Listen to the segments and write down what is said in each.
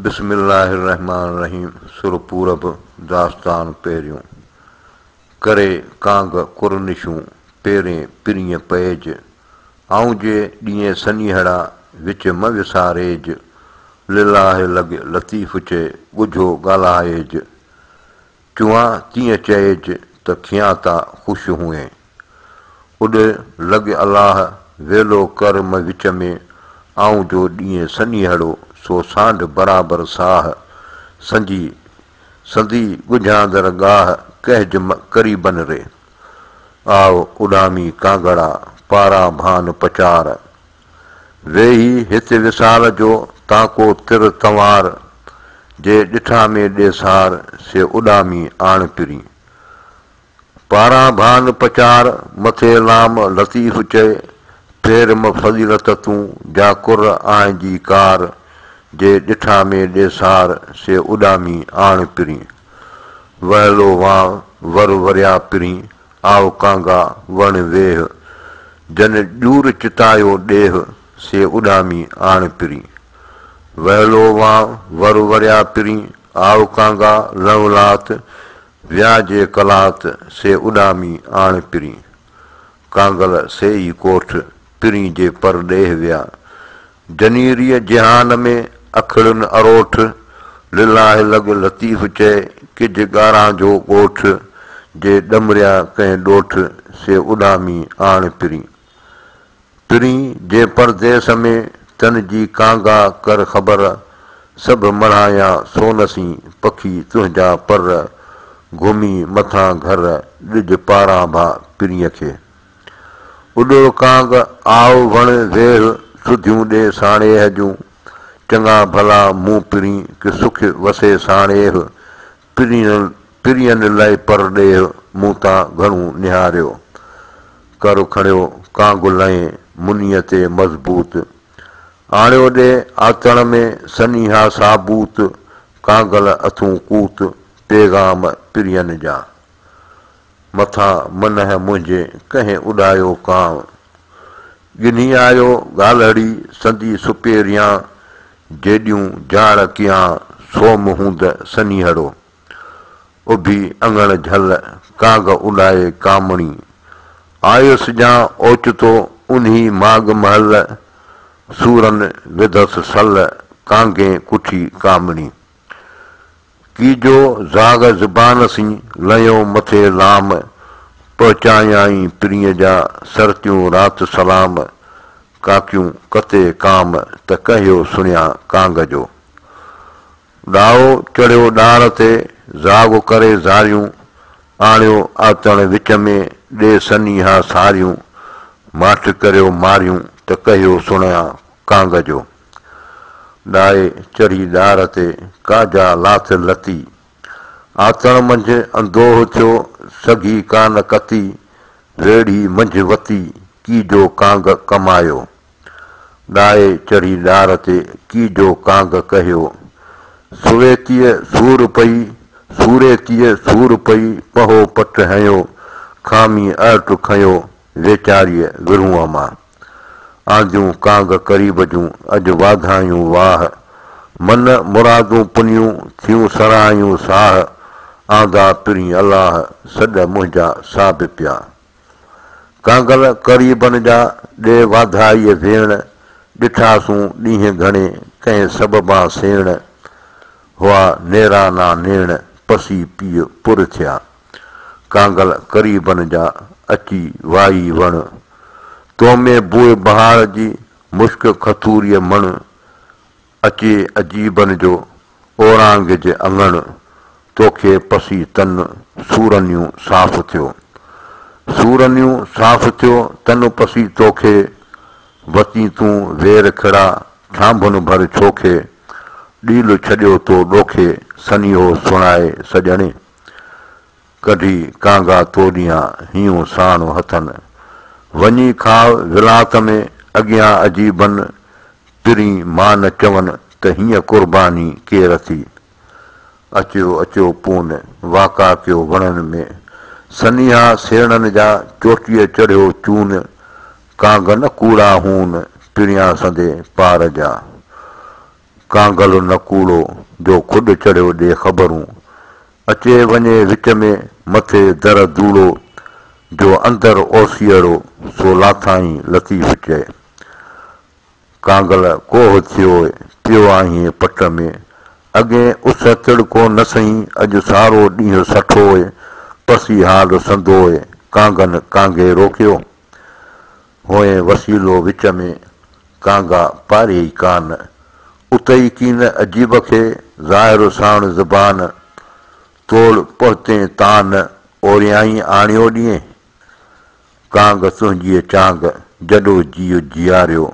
बिस्मिल्लाहिर्रहमानिर्रहीम। सुर पूरब दास्तान पहिरियों। करे कांग कुरनिशूं पेरें पिरीअ पएज, आऊं जे ॾींहं सनीहड़ा विच म विसारेज। लिलाहे लॻ लतीफ़ चए ॻुझो ॻाल्हाएज, चुआं तीअं चएज त खियां ता ख़ुशि हुए। उॾ लॻ अलाह वेलो कर म विच में, आऊं जो ॾींहं सनीहड़ो सो सांड बराबर साह। संदी ॻुझांदड़ गाह कहज करीबन रे, आओ उॾामी कांगड़ा पारां भान पचार। वेही हिते विसाल जो ताको तिर तंवार, जे ॾिठा में ॾेसार से उॾामी आण पिरी। पारां भान पचार मथे लाम लतीफ़ चए, फेर म फज़ीलत तूं जा कुर आहिंजी कार। जे ॾिठा में ॾेसार से उॾामी आण पिरी। वहलो वां वर वरिया पिरी, आओ कांगा वण वेह। जन ॾूर चितायो ॾेह से उॾामी आण पिरी। वहलो वां वर वरिया पिरी, आओ कांगा लवलात। विया जे कलात से उॾामी आण पिरी। कांगल सेई कोठ पिरी जे पर ॾेह विया। जनीरीअ जिहान में अखड़ुनि अरोठ। लिलाहे लॻ लतीफ़ चए किज ॻारां जो ॻोठ। जे ॾमरिया कंहिं ॾोठ से उॾामी आण पिरी। पिरी जे परदेस में तन जी कांगा कर ख़बर, सभु मढ़ाया सोनसी पखी तुंहिंजा पर। घुमी मथां घर ॾिज पारां भा पिरीअ खे। उॾो कांग आओ वण वेह, सुधियूं ॾे साणेह जूं। चङा भला मूं पिरी कि सुख वसे साणेह। पिरीअनि लाइ पर ॾेह मूं तां घणो निहारियो। कर खणियो कांगु लहे मुनीअ ते मज़बूत, आणियो ॾे आतण में सनीहा साबूत। कांगल अथूं कूत पैगाम पिरीअनि जा, मथां मनह मुंहिंजे कंहिं उॾायो कांव। गिन्ही आयो ॻाल्हड़ी संदी सुपेरियां, जेॾियूं जाड़ कियां सोम हूंद सनीहड़ो। उभी अङण झल कांग उॾाए कामणी, आयुसि ॼां ओचितो उन्ही माग महल। सूरन विधसि सल कांगे कुठी कामणी। कीजो ज़ाग ज़बान सी लयो मथे लाम, पहुचायाई पिरीअ जा सरतियूं राति सलाम। काकियूं कते काम त कहियो सुणिया कांग जो। ॾाओ चढ़ियो ॾार ते ज़ाग करे ज़ारियूं, आणियो आतण विच में ॾे सनीहा सारियूं। माठ करियो मारियूं त कहियो सुणिया कांग जो। ॾाए चढ़ी ॾार ते काजा लाथ लती, आतण मंझि अंदोह थियो सघी कान कती। वेड़ी मंझि वती कीजो कांग कमायो, ॾाए चढ़ी ॾार ते कीजो कांग कहियो। सुरेतीअ सूर पई पहो पट हयो, खामी अर्ट खयो वेचारीअ विढ़ूअ मां। आंदियूं कांग करीब जूं अॼु वाधायूं वाह, मन मुरादूं पुनियूं थियूं सराहियूं साह। आंदा पिरी अलाह सॾ मुंहिंजा साब पिया। कांगल करीबन जा ॾे वाधाईअ भेण, ॾिठासूं ॾींहं घणे कंहिं सबबां सेण। हुआ नेरा ना नेण पसी पीउ पुर थिया, कांगल करीबन जा अची वाई वण। तो में बुए बहार जी मुश्क खथूरीअ मण, अचे अजीबन जो ओरांग जे अङण। तोखे पसी तन सूरनियूं साफ़ थियो, सूरनियूं साफ़ थियो तन पसी तोखे। वती तूं वेर खिड़ा ठांभुन भर छोखे, ॾील छॾियो तो ॾोखे सनीहो सुणाए सॼणे। कढी कांगा तोॾियां हीयूं साणो हथनि, वञी खाव विलात में अॻियां अजीबन। पिरी मां न चवनि त हीअं कुर्बानी केर थी। अचो अचो पून वाका कयो वणनि में, सनीहा सेणनि जा चोटीअ चढ़ियो चून। कांग न कूड़ा हून पिरियां संदे पार जा, कांगल न कूड़ो जो खुद चढ़ियो ॾे ख़बरूं अचे वञे विच में मथे दर धूड़ो जो अंदर ओसीअड़ो सो लाथाई लतीफ़ चए कांगल कोह थियो पियो आहीं पट में अॻे उस तिड़को न सही अॼु सारो ॾींहुं सठो पसी हाल संदो कांगन कांगे रोकियो होए वसीलो विच में कांगा पारे ई कान उतई कीन अजीब खे ज़ाहिर साण ज़बान तोड़ पहुते तान ओरियाई आणियो ॾींहुं कांग तुंहिंजी चांग जॾो जीउ जीआरियो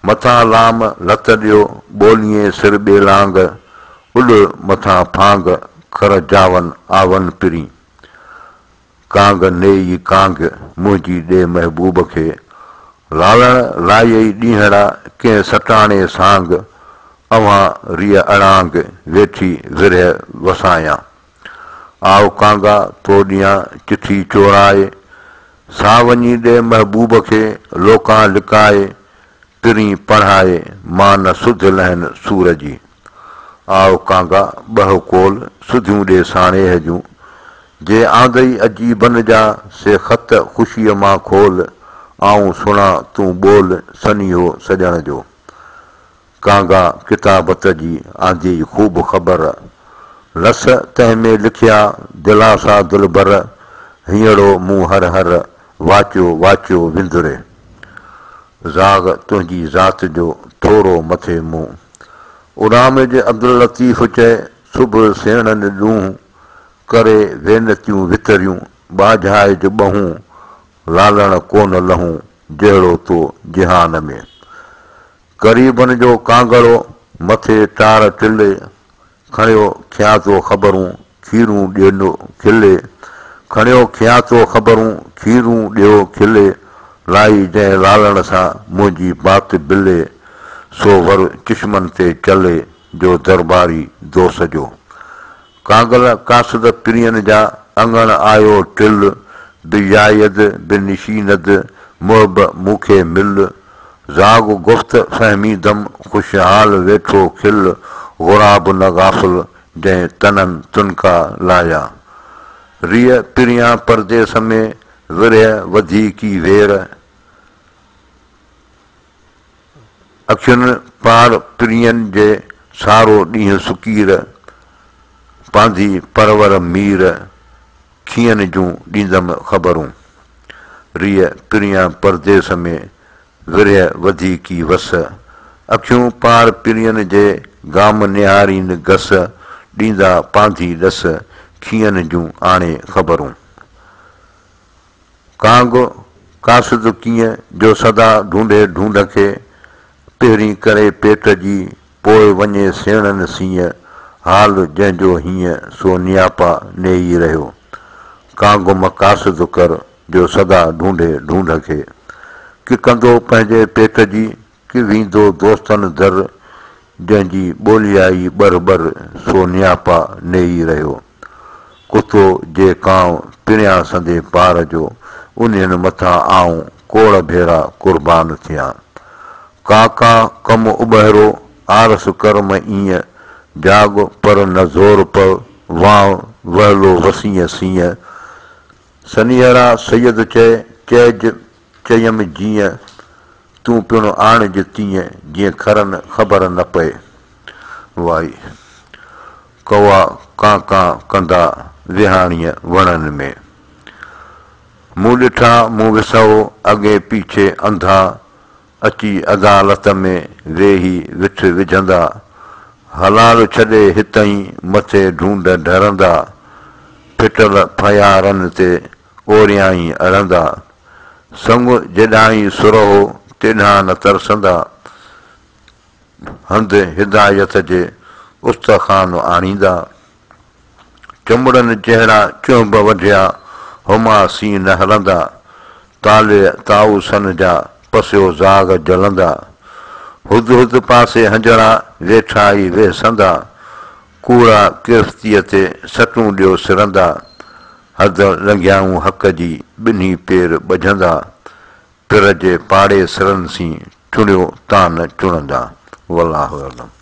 मथां लाम लत ॾियो ॿोलीअ सिर ॿेलांग उॾ मथां फांग खर जावन आवन पिरी कांग नेई कांग मुंहिंजी ॾे महबूब खे लालण लायई ॾींहड़ा कंहिं सटाणे सांग अवां रिय अड़ांग वेठी विरह वसायां आओ कांगा तो ॾियां चिठी चोराए सा वञी ॾे महबूब खे लोकां लिकाए पिरी पढ़ाए मां न सुध लहन सूर जी आओ कांगा ॿह कोल सुधियूं ॾे साणेह जूं जे आंदई अजी बन जा से ख़त ख़ुशीअ मां खोल आऊं सुणा तूं ॿोल सनियो सॼण जो कांगा किताबत जी आंदी ख़ूब ख़बर लस तंहिं में लिखिया दिलासा दिलबर हींअड़ो मूं हर हर वाचियो वाचियो विंदुरे ज़ाग तुंहिंजी ज़ात जो थोरो मथे मूं उड़ामिज अब्दुल लतीफ़ चए सुबुह सेणनि ॾूंहुं करे वेनतियूं वितरियूं बाझाइज ॿहूं लालण कोन लहूं जहिड़ो तो जिहान में ग़रीबन जो कांगड़ो मथे टार टिले खणियो खिया थो ख़बरूं खीरूं ॾियो खिले खणियो खिया थो ख़बरूं खीरूं ॾियो खिले लाई जंहिं लालण सां मुंहिंजी बात बिले सो वर चिश्मन ते चले जो दरबारी दोस जो कांगल कासद पिरियन जा अंगण आयो टिल बिजायद बिनिशीनद मुहब मूंखे मिल ज़ाग गुफ़्त फहमीदम ख़ुशहाल वेठो खिल ग़ुराब न गाफ़िल जंहिं तननि तुनका लाया रिय पिरियां परदेस में विरह वधीकी वेर अखियुनि पार पिरियनि जे सारो ॾींहुं सुकीर पांधी परवर मीर खीअनि जूं ॾींदमि ख़बरूं रिय पिरियां परदेस में विरह वधीकी वस अखियूं पार पिरियनि जे गाम निहारीनि घस ॾींदा पांधी ॾस खीअनि जूं आणे ख़बरूं कांग कासद कीअं जो सदा ढूंढे ढूंढ खे पहिरीं करे पेट जी पोइ वञे सेणनि सीअं हाल जंहिंजो हीअं सो नियापा नेई रहियो कांग मकासद कर जो सदा ढूंढे ढूंढ खे कि कंदो पंहिंजे पेट जी कि वेंदो दोस्तनि दर जंहिंजी ॿोलियाई बर बर सो नियापा नेई रहियो कुतो जे कांव पिणिया संदे पार जो उन्हनि मथां आऊं कोड़ भेरा कुर्बान थियां का कम उॿहिरो आरस कर्म ईअं जाग पर न ज़ोर पर वाह वहलो वसीअ सीअं सनिहरा सैयद चइज चयमि जीअं तूं पिणु आणिज तीअं जीअं खरनि ख़बर न पए वाई कौआ कां कंदा विहाणीअ वणनि में मूं ॾिठा मूं विसो अॻे पीछे अंधा अची अदालत में वेही विठ विझंदा हलाल छॾे हितां मथे ढूंढ डरंदा फिटल फयारनि ते ओरियाई अड़ंदा संग जेॾाहीं सुरहो तेॾां न तरसंदा हंधि हिदायत जे उस्तखान आणींदा चंबड़नि जहिड़ा चुंब वढिया हुमा सी न हलंदा ताले ताऊसन जा पसियो ज़ाग जलंदा हुद हुद पासे हंजणा वेठा ई वेसंदा कूड़ा किरफ़्तीअ ते सटूं ॾियो सिरंदा हद लंघियाऊं हक़ जी ॿिन्ही पेर ॿझंदा पिर जे पाड़े सिरनि सी चुणियो तान चुणंदा वल्लाहु अलम।